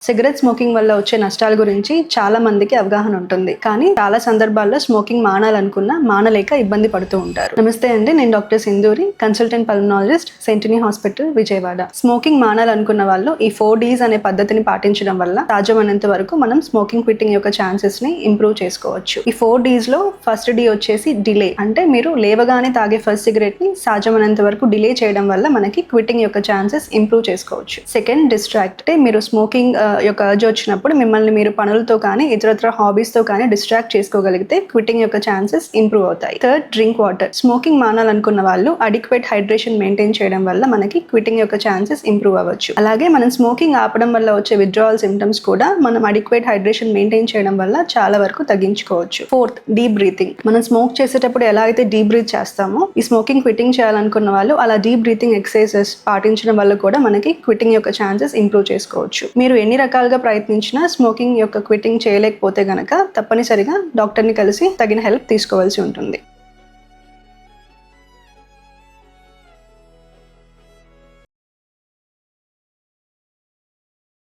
Cigarette smoking వల్ల వచ్చే నష్టాల గురించి చాలా మందికి అవగాహన ఉంటుంది, కానీ చాలా సందర్భాల్లో స్మోకింగ్ మానాలనుకున్నా మానలేక ఇబ్బంది పడుతూ ఉంటారు. నమస్తే అండి, నేను doctor Sindhuri, consultant pulmonologist, Sentini hospital, Vijayawada. Smoking మానాలనుకున్న వాళ్ళు ఈ 4Ds అనే పద్ధతిని పాటించడం వల్ల సాధ్యమైనంత వరకు మనం స్మోకింగ్ క్విట్టింగ్ యొక్క ఛాన్సెస్ ని ఇంప్రూవ్ చేసుకోవచ్చు. ఈ 4Ds లో ఫస్ట్ డి వచ్చేసి డిలే, అంటే మీరు లేవగానే తాగే ఫస్ట్ సిగరెట్ ని సాధ్యమైనంత వరకు డిలే చేయడం వల్ల మనకి క్విట్టింగ్ యొక్క ఛాన్సెస్ ఇంప్రూవ్ చేసుకోవచ్చు. సెకండ్, డిస్ట్రాక్ట్, అంటే మీరు స్మోకింగ్ యొక్క అర్జ్ వచ్చినప్పుడు మిమ్మల్ని మీరు పనులతో కానీ ఇతరత్ర హాబీస్ తో కానీ డిస్ట్రాక్ట్ చేసుకోగలిగితే క్విట్టింగ్ యొక్క ఛాన్సెస్ ఇంప్రూవ్ అవుతాయి. Third, drink water. స్మోకింగ్ మానాలనుకున్న వాళ్ళు అడిక్వేట్ హైడ్రేషన్ మెయింటైన్ చేయడం వల్ల మనకి క్విట్టింగ్ యొక్క ఛాన్సెస్ ఇంప్రూవ్ అవ్వచ్చు. అలాగే మనం స్మోకింగ్ ఆపడం వల్ల వచ్చే విత్డ్రావల్ సిమ్టమ్స్ కూడా మనం అడిక్వేట్ హైడ్రేషన్ మెయింటైన్ చేయడం వల్ల చాలా వరకు తగ్గించుకోవచ్చు. Fourth, deep breathing. మనం స్మోక్ చేసేటప్పుడు ఎలా అయితే డీప్ బ్రీత్ చేస్తామో, ఈ స్మోకింగ్ క్విట్టింగ్ చేయాలనుకున్న వాళ్ళు అలా డీప్ బ్రీతింగ్ ఎక్సర్సైజెస్ పాటించడం వల్ల కూడా మనకి క్విట్టింగ్ యొక్క ఛాన్సెస్ ఇంప్రూవ్ చేసుకోవచ్చు. మీరు ఎన్ని రకాలుగా ప్రయత్నించినా స్మోకింగ్ యొక్క క్విట్టింగ్ చేయలేకపోతే గనక తప్పనిసరిగా డాక్టర్ని కలిసి తగిన హెల్ప్ తీసుకోవాల్సి ఉంటుంది.